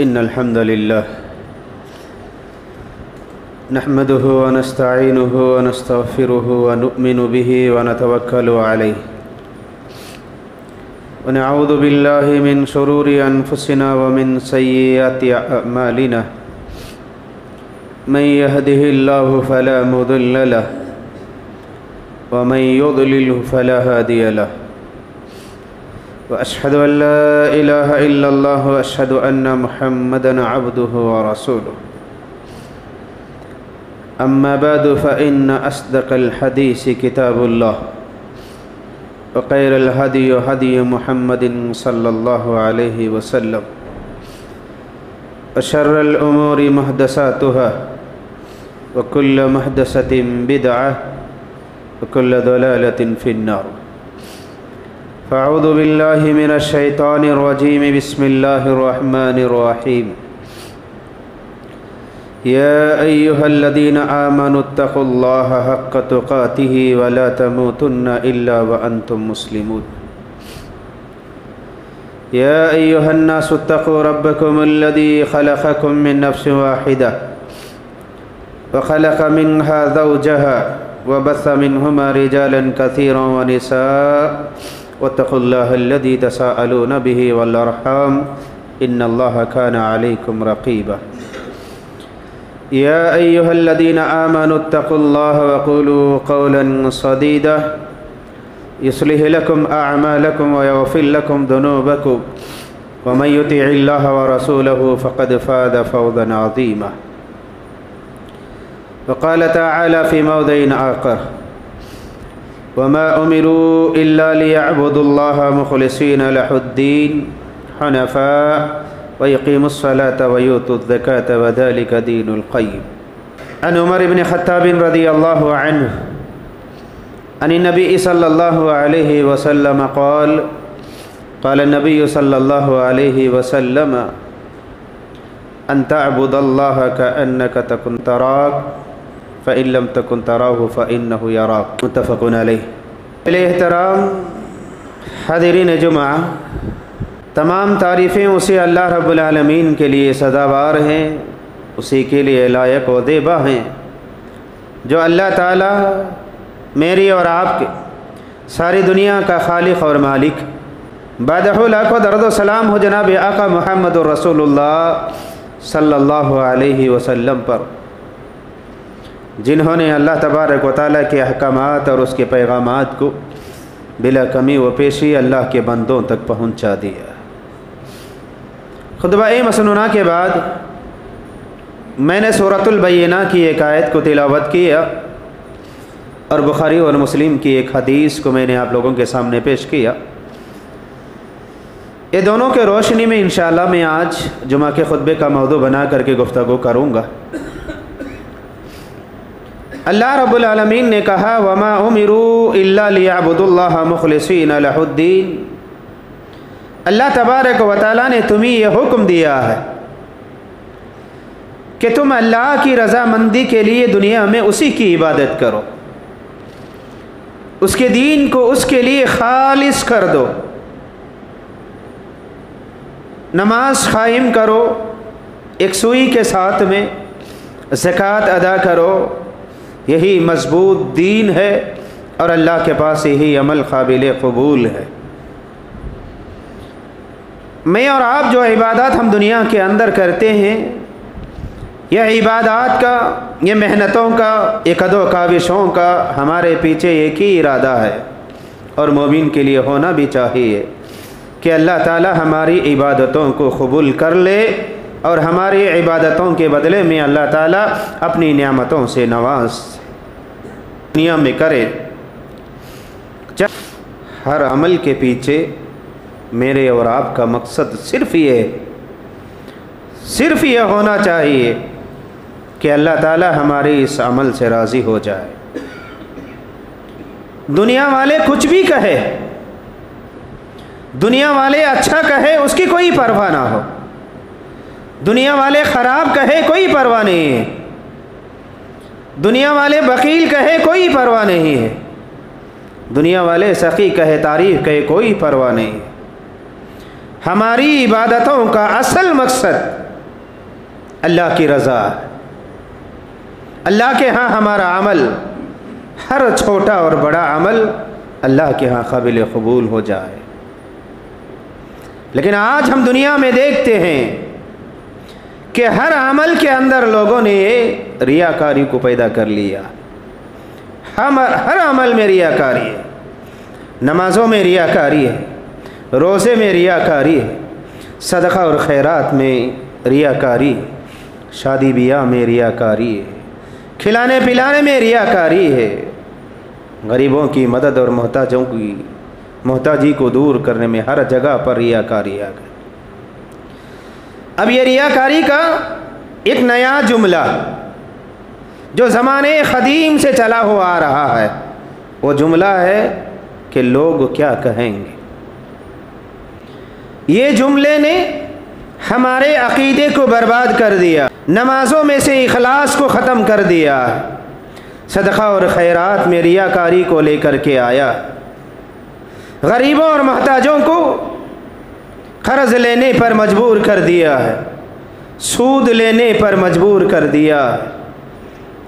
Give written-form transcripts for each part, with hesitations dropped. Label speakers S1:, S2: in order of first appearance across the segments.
S1: إن الحمد لله نحمده ونستعينه ونستغفره ونؤمن به ونتوكل عليه ونعوذ بالله من شرور أنفسنا ومن سيئات أعمالنا من يهده الله فلا مضل له ومن يضلل فلا هادي له وأشهد أن لا إله إلا الله وأشهد أن محمدًا عبده ورسوله أما بعد فإن أصدق الحديث كتاب الله وخير الهدي هدي محمد صلى الله عليه وسلم وشر الأمور محدثاتها وكل محدثة بدعة وكل ضلالة في النار فأعوذ بالله من الشيطان الرجيم بسم الله الرحمن الرحيم يا أيها الذين آمنوا اتقوا الله حق تقاته ولا تموتن إلا وأنتم مسلمون يا أيها الناس اتقوا ربكم الذي خلقكم من نفس واحدة وخلق منها زوجها وبث منهما رجالا كثيرا ونساء واتقوا الله الذي تساءلون به والأرحام إن الله كان عليكم رقيبا يا أيها الذين آمنوا اتقوا الله وقولوا قولا سديدا يصلح لكم أعمالكم ويغفر لكم ذنوبكم ومن يطع الله ورسوله فقد فاز فوزا عظيما وقال تعالى في موضع آخر وما أمروا إلا ليعبدوا الله مخلصين له الدين حنفاء ويقيموا الصلاة ويؤتوا الزكاة وذلك دين القيم عن عمر بن الخطاب رضي الله عنه عن النبي صلى الله عليه وسلم قال قال النبي صلى الله عليه وسلم أن تعبد الله كأنك تكن تراك فإن لم تكن تراه فإنه يراك متفق علیہ۔ احترام حاضرین جمعہ، تمام تعریفیں اسی اللہ رب العالمین کے لیے سزاوار ہیں، اسی کے لیے لائق و زیبا ہیں جو اللہ تعالی میری اور آپ کے ساری دنیا کا خالق اور مالک۔ بعدہ لاکھ و درود و سلام ہو جناب آقا محمد رسول اللہ صلی اللہ علیہ وسلم پر، جنہوں نے اللہ تبارک و تعالیٰ کے احکامات اور اس کے پیغامات کو بلا کمی و پیشی اللہ کے بندوں تک پہنچا دیا۔ خطبہ مسنونہ کے بعد میں نے سورۃ البینہ کی ایک آیت کو تلاوت کیا اور بخاری اور مسلم کی ایک حدیث کو میں نے آپ لوگوں کے سامنے پیش کیا۔ یہ دونوں کے روشنی میں انشاءاللہ میں آج جمعہ کے خطبے کا موضوع بنا کر کے گفتگو کروں گا۔ اللہ رب العالمین نے کہا وما امروا الا لیعبدوا اللہ مخلصین لہ الدین۔ اللہ تبارک و تعالیٰ نے تمہیں یہ حکم دیا ہے کہ تم اللہ کی رضامندی کے لیے دنیا میں اسی کی عبادت کرو، اس کے دین کو اس کے لیے خالص کر دو، نماز قائم کرو یکسوئی کے ساتھ میں، زکوٰۃ ادا کرو، یہی مضبوط دین ہے اور اللہ کے پاس یہی عمل قابل قبول ہے۔ میں اور آپ جو عبادات ہم دنیا کے اندر کرتے ہیں، یہ عبادات کا، یہ محنتوں کا، یہ قد و کاوشوں کا ہمارے پیچھے ایک ہی ارادہ ہے اور مومن کے لیے ہونا بھی چاہیے کہ اللہ تعالی ہماری عبادتوں کو قبول کر لے اور ہماری عبادتوں کے بدلے میں اللہ تعالیٰ اپنی نعمتوں سے نواز دنیا میں کرے۔ ہر عمل کے پیچھے میرے اور آپ کا مقصد صرف یہ ہونا چاہیے کہ اللہ تعالیٰ ہمارے اس عمل سے راضی ہو جائے۔ دنیا والے کچھ بھی کہے، دنیا والے اچھا کہے، اس کی کوئی پرواہ نہ ہو، دنیا والے خراب کہے کوئی پرواہ نہیں ہے، دنیا والے بخیل کہے کوئی پرواہ نہیں ہے، دنیا والے سخی کہے تعریف کہے کوئی پرواہ نہیں ہے۔ ہماری عبادتوں کا اصل مقصد اللہ کی رضا ہے۔ اللہ کے ہاں ہمارا عمل، ہر چھوٹا اور بڑا عمل اللہ کے ہاں قابل قبول ہو جائے۔ لیکن آج ہم دنیا میں دیکھتے ہیں کہ ہر عمل کے اندر لوگوں نے یہ ریاکاری کو پیدا کر لیا۔ ہر عمل میں ریاکاری ہے، نمازوں میں ریاکاری ہے، روزے میں ریاکاری ہے، صدقہ اور خیرات میں ریاکاری ہے، شادی بیاہ میں ریاکاری ہے، کھلانے پلانے میں ریاکاری ہے، غریبوں کی مدد اور محتاجوں کی محتاجی کو دور کرنے میں ہر جگہ پر ریاکاری آ گئی۔ اب یہ ریاکاری کا ایک نیا جملہ جو زمانے قدیم سے چلا ہوا آ رہا ہے، وہ جملہ ہے کہ لوگ کیا کہیں گے۔ یہ جملے نے ہمارے عقیدے کو برباد کر دیا، نمازوں میں سے اخلاص کو ختم کر دیا، صدقہ اور خیرات میں ریاکاری کو لے کر کے آیا، غریبوں اور محتاجوں کو قرض لینے پر مجبور کر دیا ہے، سود لینے پر مجبور کر دیا ہے،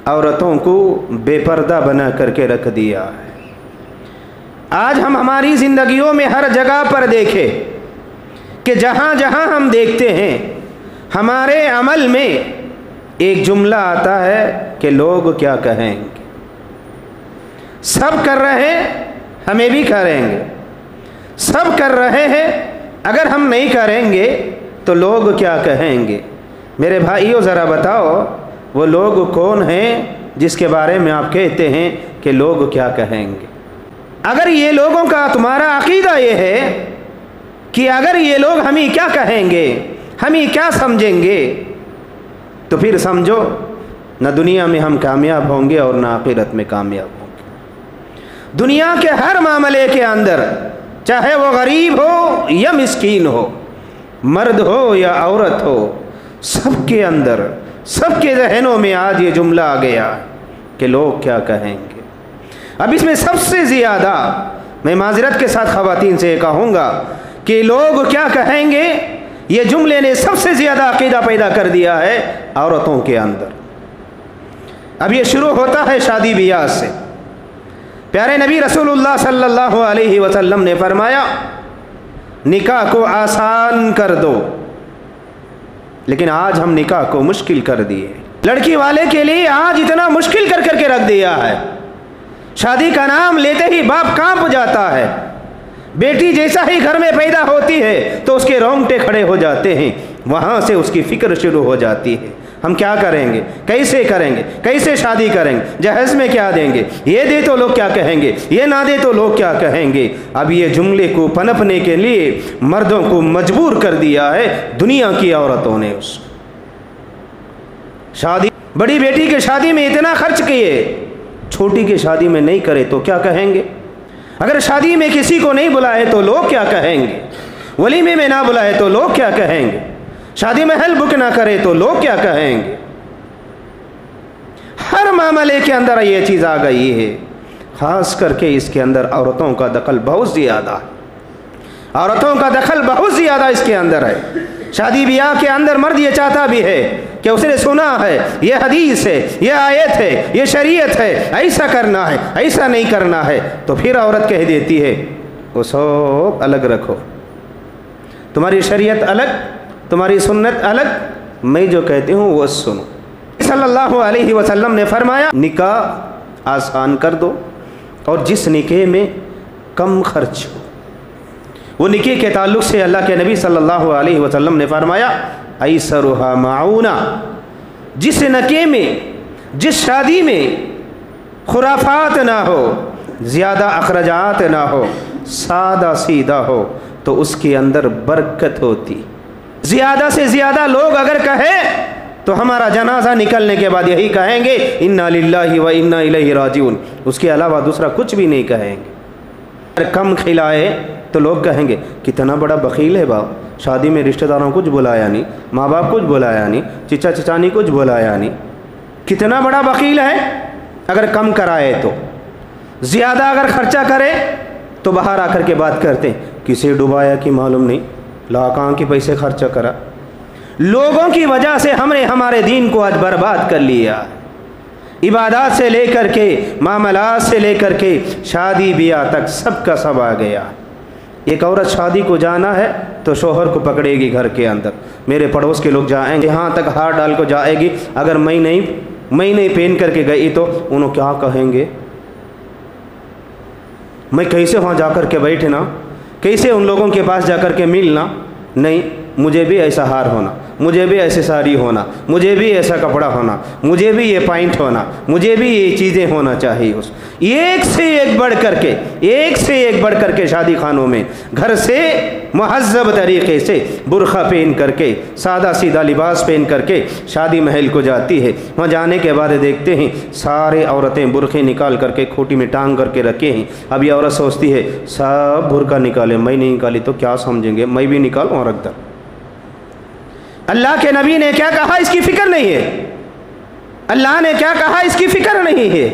S1: عورتوں کو بے پردہ بنا کر کے رکھ دیا ہے۔ آج ہم ہماری زندگیوں میں ہر جگہ پر دیکھیں کہ جہاں جہاں ہم دیکھتے ہیں ہمارے عمل میں ایک جملہ آتا ہے کہ لوگ کیا کہیں گے۔ سب کر رہے ہیں، ہمیں بھی کریں گے، سب کر رہے ہیں، اگر ہم نہیں کریں گے تو لوگ کیا کہیں گے۔ میرے بھائیوں ذرا بتاؤ وہ لوگ کون ہیں جس کے بارے میں آپ کہتے ہیں کہ لوگ کیا کہیں گے؟ اگر یہ لوگوں کا تمہارا عقیدہ یہ ہے کہ اگر یہ لوگ ہمیں کیا کہیں گے، ہمیں کیا سمجھیں گے، تو پھر سمجھو نہ دنیا میں ہم کامیاب ہوں گے اور نہ آخرت میں کامیاب ہوں گے۔ دنیا کے ہر معاملے کے اندر، چاہے وہ غریب ہو یا مسکین ہو، مرد ہو یا عورت ہو، سب کے اندر، سب کے ذہنوں میں آج یہ جملہ آ گیا کہ لوگ کیا کہیں گے۔ اب اس میں سب سے زیادہ میں معذرت کے ساتھ خواتین سے کہوں گا کہ لوگ کیا کہیں گے، یہ جملے نے سب سے زیادہ عقیدہ پیدا کر دیا ہے عورتوں کے اندر۔ اب یہ شروع ہوتا ہے شادی بیاہ سے۔ پیارے نبی رسول اللہ صلی اللہ علیہ وسلم نے فرمایا نکاح کو آسان کر دو، لیکن آج ہم نکاح کو مشکل کر دیے۔ لڑکی والے کے لیے آج اتنا مشکل کر کر کے رکھ دیا ہے، شادی کا نام لیتے ہی باپ کانپ جاتا ہے۔ بیٹی جیسا ہی گھر میں پیدا ہوتی ہے تو اس کے رونگٹے کھڑے ہو جاتے ہیں، وہاں سے اس کی فکر شروع ہو جاتی ہے، ہم کیا کریں گے، کیسے کریں گے، کیسے شادی کریں گے، جہیز میں کیا دیں گے، یہ دے تو لوگ کیا کہیں گے، یہ نہ دے تو لوگ کیا کہیں گے۔ اب یہ جملے کو پنپنے کے لیے مردوں کو مجبور کر دیا ہے دنیا کی عورتوں نے۔ اس شادی، بڑی بیٹی کے شادی میں اتنا خرچ کیے، چھوٹی کی شادی میں نہیں کرے تو کیا کہیں گے، اگر شادی میں کسی کو نہیں بلائے تو لوگ کیا کہیں گے، ولیمے میں نہ بلائے تو لوگ کیا کہیں گے، شادی محل بک نہ کرے تو لوگ کیا کہیں گے۔ ہر معاملے کے اندر یہ چیز آ گئی ہے، خاص کر کے اس کے اندر عورتوں کا دخل بہت زیادہ ہے، عورتوں کا دخل بہت زیادہ اس کے اندر ہے۔ شادی بیاہ کے اندر مرد یہ چاہتا بھی ہے کہ اس نے سنا ہے، یہ حدیث ہے، یہ آیت ہے، یہ شریعت ہے، ایسا کرنا ہے، ایسا نہیں کرنا ہے، تو پھر عورت کہہ دیتی ہے وہ سب الگ رکھو، تمہاری شریعت الگ، تمہاری سنت الگ، میں جو کہتی ہوں وہ سنو۔ صلی اللہ علیہ وسلم نے فرمایا نکاح آسان کر دو، اور جس نکاح میں کم خرچ ہو، وہ نکاح کے تعلق سے اللہ کے نبی صلی اللہ علیہ وسلم نے فرمایا ایسرھا معونہ، جس نکاح میں، جس شادی میں خرافات نہ ہو، زیادہ اخراجات نہ ہو، سادہ سیدھا ہو، تو اس کے اندر برکت ہوتی۔ زیادہ سے زیادہ لوگ اگر کہیں تو ہمارا جنازہ نکلنے کے بعد یہی کہیں گے انا للہ و انا الیہ راجعون، اس کے علاوہ دوسرا کچھ بھی نہیں کہیں گے۔ اگر کم کھلائے تو لوگ کہیں گے کتنا بڑا بخیل ہے باپ، شادی میں رشتہ داروں کچھ بلایا نہیں، ماں باپ کچھ بلایا نہیں، چچا چچانی کچھ بلایا نہیں، کتنا بڑا بخیل ہے۔ اگر کم کرائے تو، زیادہ اگر خرچہ کرے تو باہر آ کر کے بات کرتے ہیں کسے ڈبایا کہ معلوم نہیں، لاکھاں کے پیسے خرچہ کرا، لوگوں کی وجہ سے ہم نے ہمارے دین کو آج برباد کر لیا. عبادات سے لے کر کے معاملات سے لے کر کے شادی بیاہ تک سب کا سب آ گیا. ایک عورت شادی کو جانا ہے تو شوہر کو پکڑے گی گھر کے اندر، میرے پڑوس کے لوگ جائیں گے، یہاں تک ہاتھ ڈال کو جائے گی، اگر میں نہیں پہن کر کے گئی تو انہوں کیا کہیں گے، میں کیسے وہاں جا کر کے بیٹھنا، کیسے ان لوگوں کے پاس جا کر کے ملنا. نہیں، مجھے بھی ایسا ہار ہونا، مجھے بھی ایسے ساری ہونا، مجھے بھی ایسا کپڑا ہونا، مجھے بھی یہ پینٹ ہونا، مجھے بھی یہ چیزیں ہونا چاہیے. ایک سے ایک بڑھ کر کے شادی خانوں میں گھر سے مہذب طریقے سے برقع پہن کر کے سادہ سیدھا لباس پہن کر کے شادی محل کو جاتی ہے. وہاں جانے کے بعد دیکھتے ہیں سارے عورتیں برقعے نکال کر کے کھوٹی میں ٹانگ کر کے رکھے ہیں. اب یہ عورت سوچتی ہے سب برقع نکالے، میں نہیں نکالی تو کیا سمجھیں گے، میں بھی نکالوں اور رکھ دوں. اللہ کے نبی نے کیا کہا اس کی فکر نہیں ہے، اللہ نے کیا کہا اس کی فکر نہیں ہے.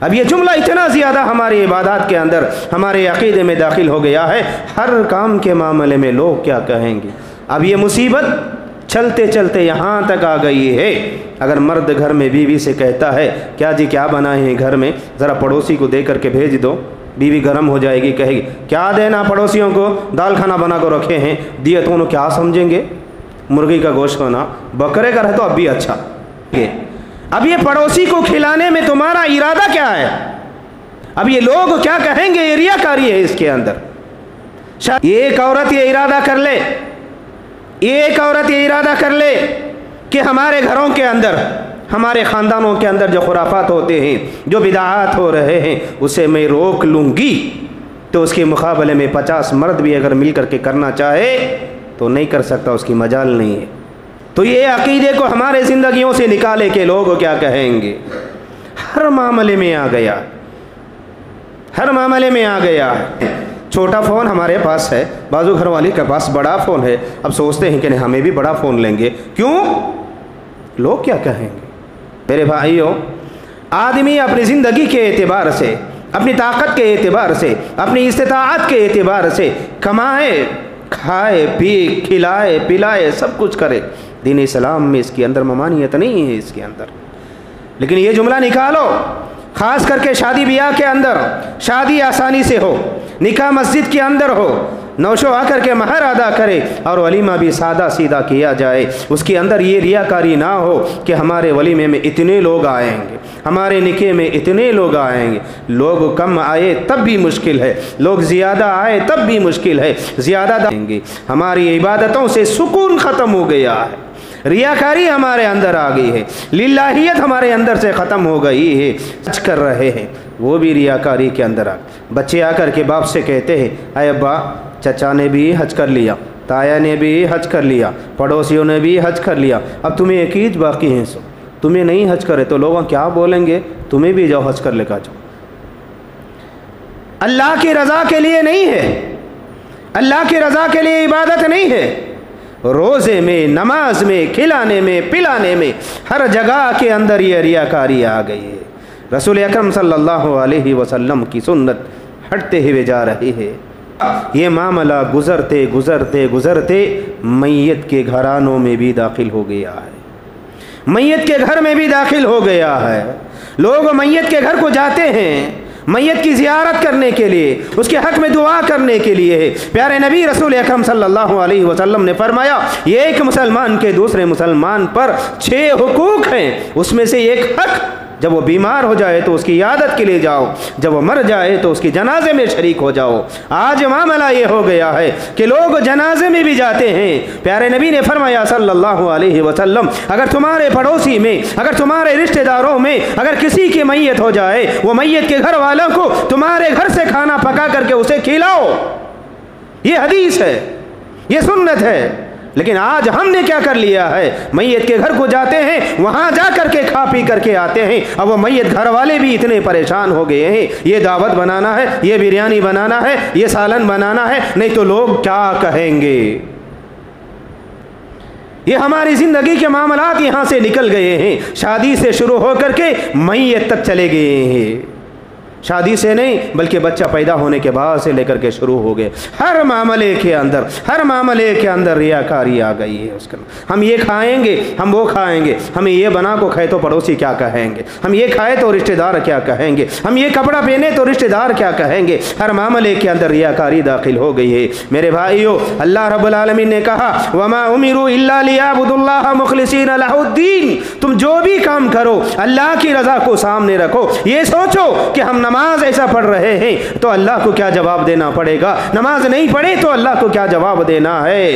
S1: اب یہ جملہ اتنا زیادہ ہماری عبادات کے اندر ہمارے عقیدے میں داخل ہو گیا ہے، ہر کام کے معاملے میں لوگ کیا کہیں گے. اب یہ مصیبت چلتے چلتے یہاں تک آ گئی ہے، اگر مرد گھر میں بیوی سے کہتا ہے کیا جی کیا بنائے ہیں گھر میں، ذرا پڑوسی کو دے کر کے بھیج دو، بیوی گرم ہو جائے گی، کہے گی کیا دینا پڑوسیوں کو، دال کھانا بنا کر رکھے ہیں دیے تو انہوں کیا سمجھیں گے، مرغی کا گوشت ہونا، بکرے کا رہے تو اب بھی اچھا. اب یہ پڑوسی کو کھلانے میں تمہارا ارادہ کیا ہے، اب یہ لوگ کیا کہیں گے، یہ ریاکاری ہے اس کے اندر. ایک عورت یہ ارادہ کر لے کہ ہمارے گھروں کے اندر، ہمارے خاندانوں کے اندر جو خرافات ہوتے ہیں، جو بدعات ہو رہے ہیں، اسے میں روک لوں گی، تو اس کے مقابلے میں 50 مرد بھی اگر مل کر کے کرنا چاہے تو نہیں کر سکتا، اس کی مجال نہیں ہے. تو یہ عقیدے کو ہمارے زندگیوں سے نکالے کہ لوگ کیا کہیں گے. ہر معاملے میں آ گیا. چھوٹا فون ہمارے پاس ہے، بازو گھر والے کے پاس بڑا فون ہے، اب سوچتے ہیں کہ نہیں ہمیں بھی بڑا فون لیں گے، کیوں، لوگ کیا کہیں گے. میرے بھائیوں، آدمی اپنی زندگی کے اعتبار سے، اپنی طاقت کے اعتبار سے، اپنی استطاعت کے اعتبار سے کمائے، کھائے، پی، کھلائے، پلائے، سب کچھ کرے. دین اسلام میں اس کے اندر ممانعت نہیں ہے اس کے اندر. لیکن یہ جملہ نکالو، خاص کر کے شادی بیاہ کے اندر، شادی آسانی سے ہو، نکاح مسجد کے اندر ہو، نوشو آ کر کے مہر ادا کرے اور ولیمہ بھی سادہ سیدھا کیا جائے. اس کے اندر یہ ریاکاری نہ ہو کہ ہمارے ولیمے میں اتنے لوگ آئیں گے، ہمارے نکاح میں اتنے لوگ آئیں گے. لوگ کم آئے تب بھی مشکل ہے، لوگ زیادہ آئے تب بھی مشکل ہے. زیادہ دیں گے، ہماری عبادتوں سے سکون ختم ہو گیا ہے، ریاکاری ہمارے اندر آ گئی ہے، للہیت ہمارے اندر سے ختم ہو گئی ہے. حج کر رہے ہیں وہ بھی ریاکاری کے اندر بچے آ کر کے باپ سے کہتے ہیں اے ابا، چچا نے بھی حج کر لیا، تایا نے بھی حج کر لیا، پڑوسیوں نے بھی حج کر لیا، اب تمہیں ایک عید باقی ہے، سو تمہیں نہیں حج کرے تو لوگ کیا بولیں گے، تمہیں بھی جاؤ حج کر لے کر جاؤ. اللہ کی رضا کے لیے نہیں ہے، اللہ کی رضا کے لیے عبادت نہیں ہے. روزے میں، نماز میں، کھلانے میں، پلانے میں، ہر جگہ کے اندر یہ ریاکاری آ گئی ہے. رسول اکرم صلی اللہ علیہ وسلم کی سنت ہٹتے ہوئے جا رہی ہے. یہ معاملہ گزرتے گزرتے گزرتے میت کے گھرانوں میں بھی داخل ہو گیا ہے، میت کے گھر میں بھی داخل ہو گیا ہے. لوگ میت کے گھر کو جاتے ہیں میت کی زیارت کرنے کے لیے، اس کے حق میں دعا کرنے کے لیے. پیارے نبی رسول اکرم صلی اللہ علیہ وسلم نے فرمایا یہ ایک مسلمان کے دوسرے مسلمان پر 6 حقوق ہیں، اس میں سے ایک حق، جب وہ بیمار ہو جائے تو اس کی عیادت کے لیے جاؤ، جب وہ مر جائے تو اس کی جنازے میں شریک ہو جاؤ. آج معاملہ یہ ہو گیا ہے کہ لوگ جنازے میں بھی جاتے ہیں. پیارے نبی نے فرمایا صلی اللہ علیہ وسلم اگر تمہارے پڑوسی میں، اگر تمہارے رشتہ داروں میں اگر کسی کی میت ہو جائے، وہ میت کے گھر والوں کو تمہارے گھر سے کھانا پکا کر کے اسے کھلاؤ. یہ حدیث ہے، یہ سنت ہے. لیکن آج ہم نے کیا کر لیا ہے، میت کے گھر کو جاتے ہیں، وہاں جا کر کے کھا پی کر کے آتے ہیں. اب وہ میت گھر والے بھی اتنے پریشان ہو گئے ہیں، یہ دعوت بنانا ہے، یہ بریانی بنانا ہے، یہ سالن بنانا ہے، نہیں تو لوگ کیا کہیں گے. یہ ہماری زندگی کے معاملات یہاں سے نکل گئے ہیں، شادی سے شروع ہو کر کے میت تک چلے گئے ہیں. شادی سے نہیں بلکہ بچہ پیدا ہونے کے بعد سے لے کر کے شروع ہو گئے۔ ہر معاملے کے اندر ریاکاری آ گئی ہے اس کا۔ ہم یہ کھائیں گے، ہم وہ کھائیں گے، ہمیں یہ بنا کو کھائے تو پڑوسی کیا کہیں گے، ہم یہ کھائے تو رشتہ دار کیا کہیں گے، ہم یہ کپڑا پہنے تو رشتہ دار کیا کہیں گے۔ ہر معاملے کے اندر ریاکاری داخل ہو گئی ہے۔ میرے بھائیو، اللہ رب العالمین نے کہا وما امروا الا ليعبدوا الله مخلصین له الدین، تم جو بھی کام کرو اللہ کی رضا کو سامنے رکھو۔ یہ سوچو کہ ہم نماز ایسا پڑھ رہے ہیں تو اللہ کو کیا جواب دینا پڑے گا، نماز نہیں پڑھے تو اللہ کو کیا جواب دینا ہے،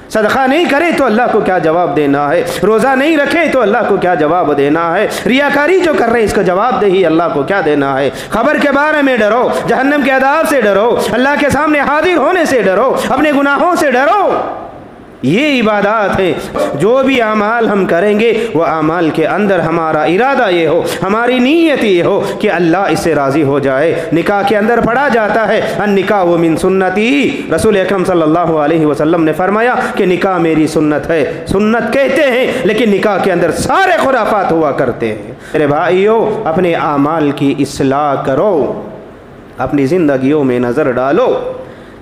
S1: صدقہ نہیں کرے تو اللہ کو کیا جواب دینا ہے، روزہ نہیں رکھے تو اللہ کو کیا جواب دینا ہے، ریاکاری جو کر رہے ہیں اس کا جواب دہی اللہ کو کیا دینا ہے۔ خبر کے بارے میں ڈرو، جہنم کے عذاب سے ڈرو، اللہ کے سامنے حاضر ہونے سے ڈرو، اپنے گناہوں سے ڈرو۔ یہ عبادات ہے۔ جو بھی اعمال ہم کریں گے وہ اعمال کے اندر ہمارا ارادہ یہ ہو، ہماری نیت یہ ہو کہ اللہ اس سے راضی ہو جائے۔ نکاح کے اندر پڑھا جاتا ہے النکاح من سنتی، رسول اکرم صلی اللہ علیہ وسلم نے فرمایا کہ نکاح میری سنت ہے۔ سنت کہتے ہیں لیکن نکاح کے اندر سارے خرافات ہوا کرتے ہیں۔ میرے بھائیو، اپنے اعمال کی اصلاح کرو، اپنی زندگیوں میں نظر ڈالو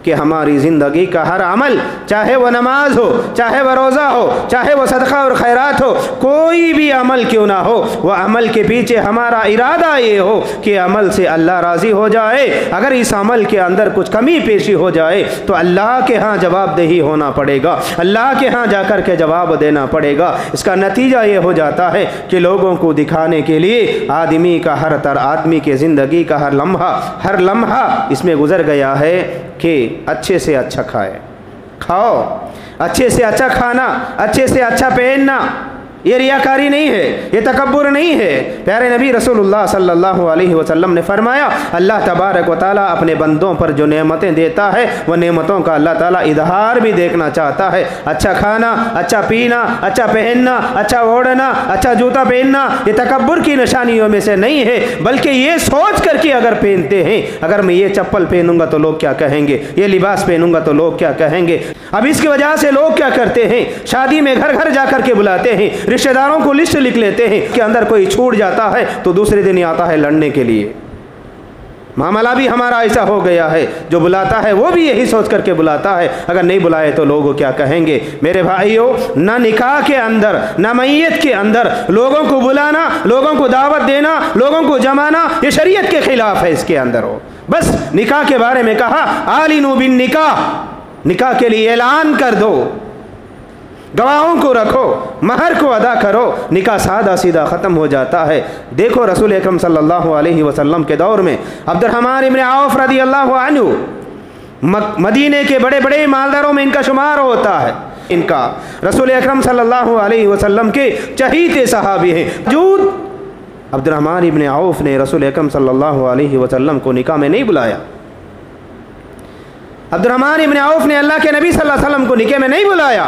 S1: کہ ہماری زندگی کا ہر عمل، چاہے وہ نماز ہو، چاہے وہ روزہ ہو، چاہے وہ صدقہ اور خیرات ہو، کوئی بھی عمل کیوں نہ ہو، وہ عمل کے پیچھے ہمارا ارادہ یہ ہو کہ عمل سے اللہ راضی ہو جائے۔ اگر اس عمل کے اندر کچھ کمی پیشی ہو جائے تو اللہ کے ہاں جواب دہی ہونا پڑے گا، اللہ کے ہاں جا کر کے جواب دینا پڑے گا۔ اس کا نتیجہ یہ ہو جاتا ہے کہ لوگوں کو دکھانے کے لیے آدمی کے زندگی کا ہر لمحہ اس میں گزر گیا ہے کہ اچھے سے اچھا کھاؤ، اچھے سے اچھا کھانا، اچھے سے اچھا پہننا۔ یہ ریاکاری نہیں ہے، یہ تکبر نہیں ہے۔ پیارے نبی رسول اللہ صلی اللہ علیہ وسلم نے فرمایا اللہ تبارک و تعالیٰ اپنے بندوں پر جو نعمتیں دیتا ہے وہ نعمتوں کا اللہ تعالیٰ اظہار بھی دیکھنا چاہتا ہے۔ اچھا کھانا، اچھا پینا، اچھا پہننا، اچھا اوڑھنا، اچھا جوتا پہننا یہ تکبر کی نشانیوں میں سے نہیں ہے، بلکہ یہ سوچ کر کے اگر پہنتے ہیں اگر میں یہ چپل پہنوں گا تو لوگ کیا کہیں گے، یہ لباس پہنوں گا تو لوگ کیا کہیں گے۔ اب اس کی وجہ سے لوگ کیا کرتے ہیں، شادی میں گھر گھر جا کر کے بلاتے ہیں، رشتہ داروں کو لسٹ لکھ لیتے ہیں کہ اندر کوئی چھوٹ جاتا ہے تو دوسرے دن ہی آتا ہے لڑنے کے لیے۔ معاملہ بھی ہمارا ایسا ہو گیا ہے، جو بلاتا ہے وہ بھی یہی سوچ کر کے بلاتا ہے اگر نہیں بلائے تو لوگ کیا کہیں گے۔ میرے بھائیو، نہ نکاح کے اندر نہ میت کے اندر لوگوں کو بلانا، لوگوں کو دعوت دینا، لوگوں کو جمانا یہ شریعت کے خلاف ہے۔ اس کے اندر ہو بس نکاح کے بارے میں کہا اعلنوا بالنکاح، نکاح کے لیے اعلان کر دو، گواہوں کو رکھو، مہر کو ادا کرو، نکاح سادہ سیدھا ختم ہو جاتا ہے۔ دیکھو رسول اکرم صلی اللہ علیہ وسلم کے دور میں عبد الرحمن ابن عوف رضی اللہ عنہ مدینے کے بڑے بڑے مالداروں میں ان کا شمار ہوتا ہے۔ ان کا رسول اکرم صلی اللہ علیہ وسلم کے چہیتے صحابی ہیں۔ عبد الرحمن ابن عوف نے رسول اکرم صلی اللہ علیہ وسلم کو نکاح میں نہیں بلایا۔ عبد الرحمن ابن عوف نے اللہ کے نبی صلی اللہ علیہ وسلم کو نکاح میں نہیں بلایا۔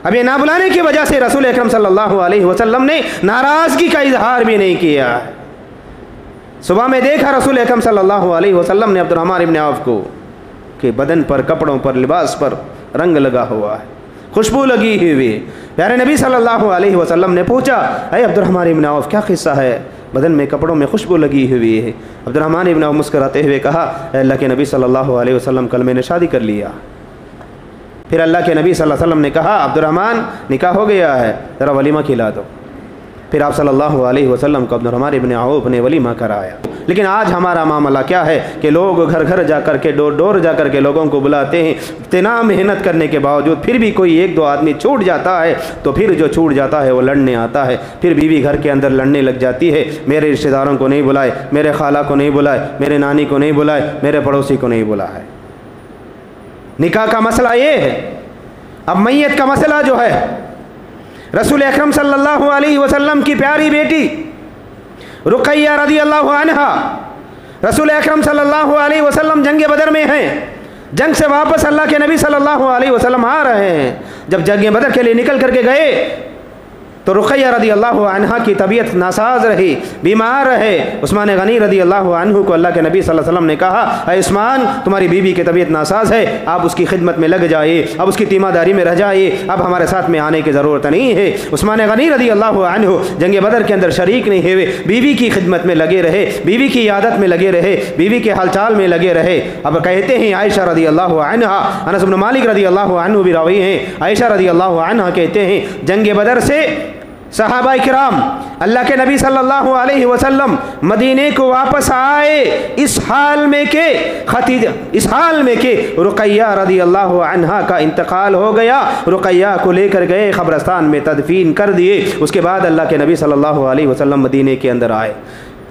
S1: اب یہ نہ بلانے کی وجہ سے رسول اکرم صلی اللہ علیہ وسلم نے ناراضگی کا اظہار بھی نہیں کیا۔ صبح میں دیکھا رسول اکرم صلی اللہ علیہ وسلم نے عبد الرحمن ابن عوف کو کہ بدن پر، کپڑوں پر، لباس پر رنگ لگا ہوا ہے، خوشبو لگی ہوئی ہے۔ پیارے نبی صلی اللہ علیہ وسلم نے پوچھا اے عبد الرحمن ابن عوف کیا قصہ ہے، بدن میں کپڑوں میں خوشبو لگی ہوئی ہے؟ عبد الرحمن ابن عوف مسکراتے ہوئے کہا اے اللہ کے نبی صلی اللہ علیہ وسلم کل میں نے شادی کر لیا۔ پھر اللہ کے نبی صلی اللہ علیہ وسلم نے کہا عبد الرحمن نکاح ہو گیا ہے، ذرا ولیمہ کھلا دو۔ پھر آپ صلی اللہ علیہ وسلم کو عبد الرحمن ابن عوف نے ولیمہ کرایا۔ لیکن آج ہمارا معاملہ کیا ہے کہ لوگ گھر گھر جا کر کے، ڈور ڈور جا کر کے لوگوں کو بلاتے ہیں، اتنا محنت کرنے کے باوجود پھر بھی کوئی ایک دو آدمی چھوٹ جاتا ہے تو پھر جو چھوٹ جاتا ہے وہ لڑنے آتا ہے۔ پھر بیوی گھر کے اندر لڑنے لگ جاتی ہے، میرے رشتہ داروں کو نہیں بلائے، میرے خالہ کو نہیں بلائے، میرے نانی کو نہیں بلائے، میرے پڑوسی کو نہیں بلائے۔ نکاح کا مسئلہ یہ ہے۔ اب میت کا مسئلہ جو ہے، رسول اکرم صلی اللہ علیہ وسلم کی پیاری بیٹی رقیہ رضی اللہ عنہا، رسول اکرم صلی اللہ علیہ وسلم جنگ بدر میں ہیں، جنگ سے واپس اللہ کے نبی صلی اللہ علیہ وسلم آ رہے ہیں۔ جب جنگ بدر کے لیے نکل کر کے گئے تو رقیہ رضی اللہ عنہ کی طبیعت ناساز رہی، بیمار رہے۔ عثمان غنی رضی اللہ عنہ کو اللہ کے نبی صلی اللہ علیہ وسلم نے کہا، اے عثمان تمہاری بیوی کی طبیعت ناساز ہے، آپ اس کی خدمت میں لگ جائیے، اب اس کی تیمارداری میں رہ جائیے، اب ہمارے ساتھ میں آنے کی ضرورت نہیں ہے۔ عثمان غنی رضی اللہ عنہ جنگ بدر کے اندر شریک نہیں ہوئے، بیوی کی خدمت میں لگے رہے، بیوی کی عیادت میں لگے رہے، بیوی کے حال چال میں لگے رہے۔ اب کہتے ہیں عائشہ رضی اللہ عنہا، انس بن مالک رضی اللہ عنہ بھی راوی ہیں، عائشہ رضی اللہ عنہا کہتے ہیں جنگ بدر سے صحابہ کرام اللہ کے نبی صلی اللہ علیہ وسلم مدینے کو واپس آئے اس حال میں کہ رقیہ رضی اللہ عنہا کا انتقال ہو گیا۔ رقیہ کو لے کر گئے، قبرستان میں تدفین کر دیے۔ اس کے بعد اللہ کے نبی صلی اللہ علیہ وسلم مدینے کے اندر آئے۔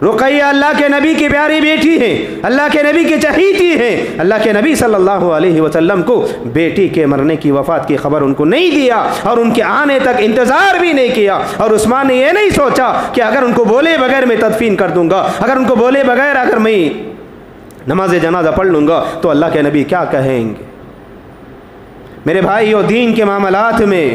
S1: رقیہ اللہ کے نبی کی پیاری بیٹی ہیں، اللہ کے نبی کی چہیتی ہیں۔ اللہ کے نبی صلی اللہ علیہ وسلم کو بیٹی کے مرنے کی، وفات کی خبر ان کو نہیں دیا اور ان کے آنے تک انتظار بھی نہیں کیا۔ اور عثمان نے یہ نہیں سوچا کہ اگر ان کو بولے بغیر میں تدفین کر دوں گا، اگر ان کو بولے بغیر اگر میں نماز جنازہ پڑھ لوں گا تو اللہ کے نبی کیا کہیں گے۔ میرے بھائیو، دین کے معاملات میں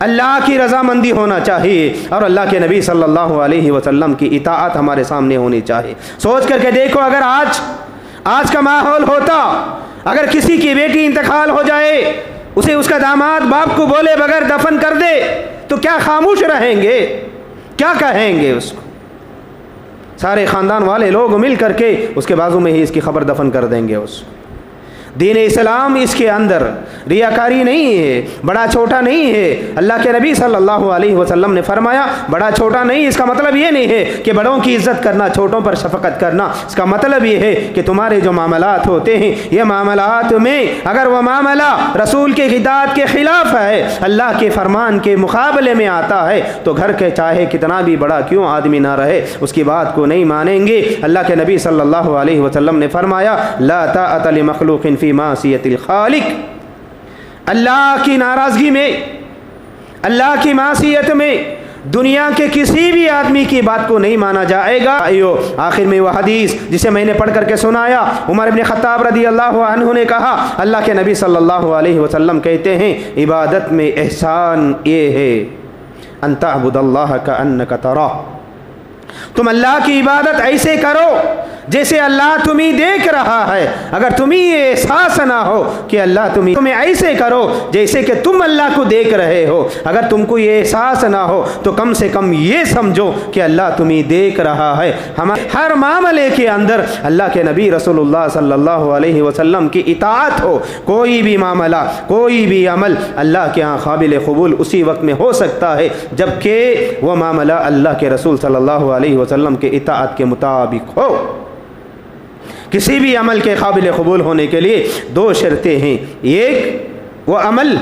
S1: اللہ کی رضامندی ہونا چاہیے اور اللہ کے نبی صلی اللہ علیہ وسلم کی اطاعت ہمارے سامنے ہونی چاہیے۔ سوچ کر کے دیکھو، اگر آج کا ماحول ہوتا، اگر کسی کی بیٹی انتقال ہو جائے، اسے اس کا داماد باپ کو بولے بغیر دفن کر دے تو کیا خاموش رہیں گے؟ کیا کہیں گے اس کو؟ سارے خاندان والے لوگ مل کر کے اس کے بازو میں ہی اس کی خبر دفن کر دیں گے۔ اس دین اسلام اس کے اندر ریاکاری نہیں ہے، بڑا چھوٹا نہیں ہے۔ اللہ کے نبی صلی اللہ علیہ وسلم نے فرمایا بڑا چھوٹا نہیں، اس کا مطلب یہ نہیں ہے کہ بڑوں کی عزت کرنا، چھوٹوں پر شفقت کرنا۔ اس کا مطلب یہ ہے کہ تمہارے جو معاملات ہوتے ہیں، یہ معاملات میں اگر وہ معاملہ رسول کے اطاعت کے خلاف ہے، اللہ کے فرمان کے مقابلے میں آتا ہے، تو گھر کے چاہے کتنا بھی بڑا کیوں آدمی نہ رہے، اس کی بات کو نہیں مانیں گے۔ اللہ کے نبی صلی اللہ علیہ وسلم نے فرمایا لا طاعۃ لمخلوق فی معصیت الخالق، اللہ کی ناراضگی میں، اللہ کی معصیت میں دنیا کے کسی بھی آدمی کی بات کو نہیں مانا جائے گا۔ آخر میں وہ حدیث جسے میں نے پڑھ کر کے سنایا، عمر بن خطاب رضی اللہ عنہ نے کہا، اللہ کے نبی صلی اللہ علیہ وسلم کہتے ہیں عبادت میں احسان یہ ہے ان تعبد اللہ کأنک تراہ، تم اللہ کی عبادت ایسے کرو جیسے اللہ تمہیں دیکھ رہا ہے۔ اگر تمہیں یہ احساس نہ ہو کہ اللہ تمہیں ایسے کرو جیسے کہ تم اللہ کو دیکھ رہے ہو، اگر تم کو یہ احساس نہ ہو تو کم سے کم یہ سمجھو کہ اللہ تمہیں دیکھ رہا ہے۔ ہر معاملے کے اندر اللہ کے نبی رسول اللہ صلی اللہ علیہ وسلم کی اطاعت ہو۔ کوئی بھی معاملہ، کوئی بھی عمل اللہ کے ہاں قابل قبول اسی وقت میں ہو سکتا ہے جبکہ وہ معاملہ اللہ کے رسول صلی اللہ علیہ وسلم کے اطاعت کے مطابق ہو۔ کسی بھی عمل کے قابل قبول ہونے کے لیے دو شرطیں ہیں، ایک وہ عمل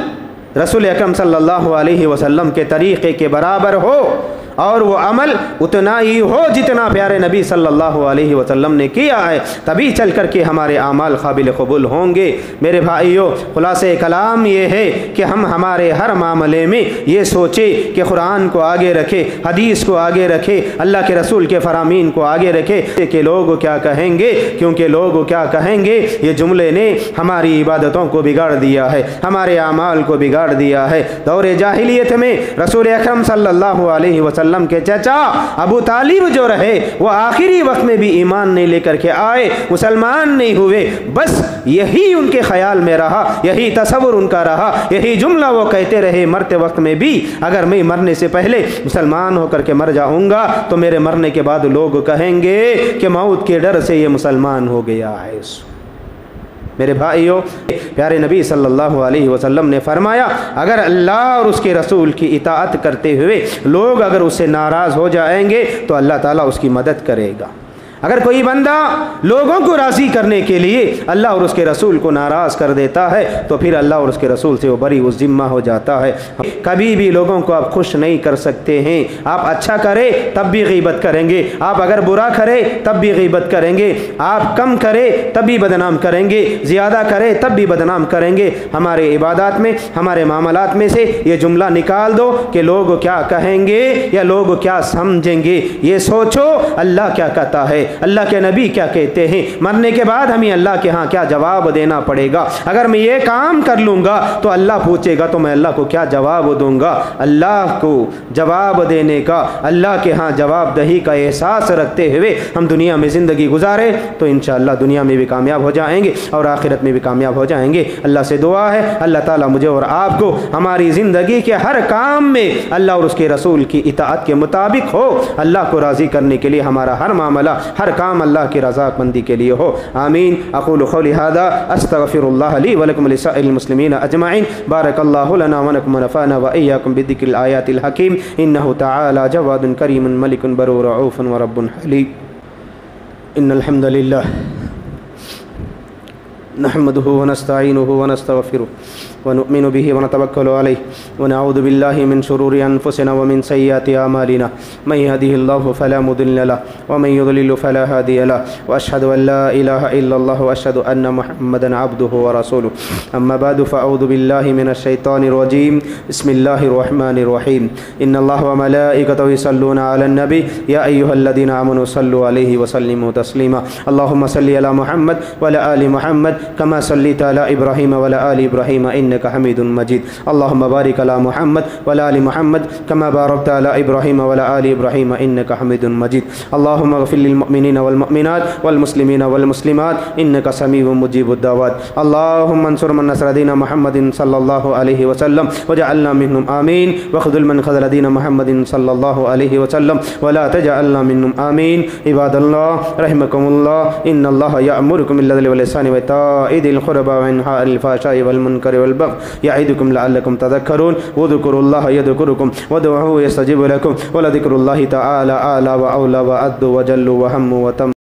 S1: رسول اکرم صلی اللہ علیہ وسلم کے طریقے کے برابر ہو، اور وہ عمل اتنا ہی ہو جتنا پیارے نبی صلی اللہ علیہ وسلم نے کیا ہے، تبھی چل کر کے ہمارے اعمال قابل قبول ہوں گے۔ میرے بھائیوں، خلاصہ کلام یہ ہے کہ ہم ہمارے ہر معاملے میں یہ سوچیں کہ قرآن کو آگے رکھے، حدیث کو آگے رکھے، اللہ کے رسول کے فرامین کو آگے رکھے کہ لوگ کیا کہیں گے، کیونکہ لوگ کیا کہیں گے یہ جملے نے ہماری عبادتوں کو بگاڑ دیا ہے، ہمارے اعمال کو بگاڑ دیا ہے۔ دور جاہلیت میں رسول اکرم صلی اللہ علیہ وسلم کے چچا ابو طالب جو رہے، وہ آخری وقت میں بھی ایمان نہیں لے کر کے آئے، مسلمان نہیں ہوئے، بس یہی ان کے خیال میں رہا، یہی تصور ان کا رہا، یہی جملہ وہ کہتے رہے مرتے وقت میں بھی، اگر میں مرنے سے پہلے مسلمان ہو کر کے مر جاؤں گا تو میرے مرنے کے بعد لوگ کہیں گے کہ موت کے ڈر سے یہ مسلمان ہو گیا ہے۔ میرے بھائیوں، پیارے نبی صلی اللہ علیہ وسلم نے فرمایا اگر اللہ اور اس کے رسول کی اطاعت کرتے ہوئے لوگ اگر اس سے ناراض ہو جائیں گے تو اللہ تعالیٰ اس کی مدد کرے گا۔ اگر کوئی بندہ لوگوں کو راضی کرنے کے لیے اللہ اور اس کے رسول کو ناراض کر دیتا ہے تو پھر اللہ اور اس کے رسول سے وہ بری و ذمہ ہو جاتا ہے۔ کبھی بھی لوگوں کو آپ خوش نہیں کر سکتے ہیں۔ آپ اچھا کرے تب بھی غیبت کریں گے، آپ اگر برا کرے تب بھی غیبت کریں گے، آپ کم کرے تب بھی بدنام کریں گے، زیادہ کرے تب بھی بدنام کریں گے۔ ہمارے عبادات میں، ہمارے معاملات میں سے یہ جملہ نکال دو کہ لوگ کیا کہیں گے یا لوگ کیا سمجھیں گے، یہ سوچو اللہ کیا کہتا ہے۔ اللہ کے نبی کیا کہتے ہیں، مرنے کے بعد ہمیں اللہ کے ہاں کیا جواب دینا پڑے گا۔ اگر میں یہ کام کر لوں گا تو اللہ پوچھے گا تو میں اللہ کو کیا جواب دوں گا۔ اللہ کو جواب دینے کا، اللہ کے ہاں جواب دہی کا احساس رکھتے ہوئے ہم دنیا میں زندگی گزارے تو انشاءاللہ دنیا میں بھی کامیاب ہو جائیں گے اور آخرت میں بھی کامیاب ہو جائیں گے۔ اللہ سے دعا ہے اللہ تعالیٰ مجھے اور آپ کو ہماری زندگی کے ہر کام میں اللہ اور اس کے رسول کی اطاعت کے مطابق ہو، اللہ کو راضی کرنے کے لیے ہمارا ہر معاملہ ہر کام اللہ کی رضا مندی کے لیے ہو۔ آمین۔ اقول قولی ھذا استغفر اللہ لی ولکم ولسائر المسلمین اجمعین۔ بارک اللہ لنا ولکم ونفعنا وإیاکم بذکر الآیات الحکیم انہ تعالی جواد کریم ملک بر رؤوف ورب حلیم۔ ان الحمد للہ نحمده ونستعینه ونستغفره ونؤمن به ونتوکل علیہ ونعوذ باللہ من شرور انفسنا ومن سیئات اعمالنا من يهده الله فلا مضل له ومن يضلل فلا هادي له واشهد ان لا اله الا الله واشهد ان محمدا عبده ورسوله اما بعد فاعوذ باللہ من الشیطان الرجیم بسم اللہ الرحمن الرحیم ان اللہ وملائکته يصلون علی النبی یا ایها الذین آمنوا صلوا علیہ وسلموا تسلیما اللهم صل علی محمد وعلى آل محمد كما صليت على إبراهيم وعلى آل إبراهيم إنك حميد مجيد اللهم بارك على محمد وعلى آل محمد كما باركت على إبراهيم وعلى آل إبراهيم إنك حميد مجيد اللهم اغفر للمؤمنين والمؤمنات والمسلمين والمسلمات إنك سميع مجيب الدعوات اللهم انصر من نصر دين محمد صلى الله عليه وسلم وجعلنا منهم آمين واخذل من خذل دين محمد صلى الله عليه وسلم ولا تجعلنا منهم آمين عباد الله رحمكم الله إن الله يأمركم بالعدل والإحسان وإيتاء ذي القربى وينهى عن الفحشاء والمنكر والبغي يعظكم لعلكم تذكرون واذكروا الله يذكركم وادعوه يستجب لكم ولذكر الله تعالى أعلى وأولى وأعز وجل وهم وتم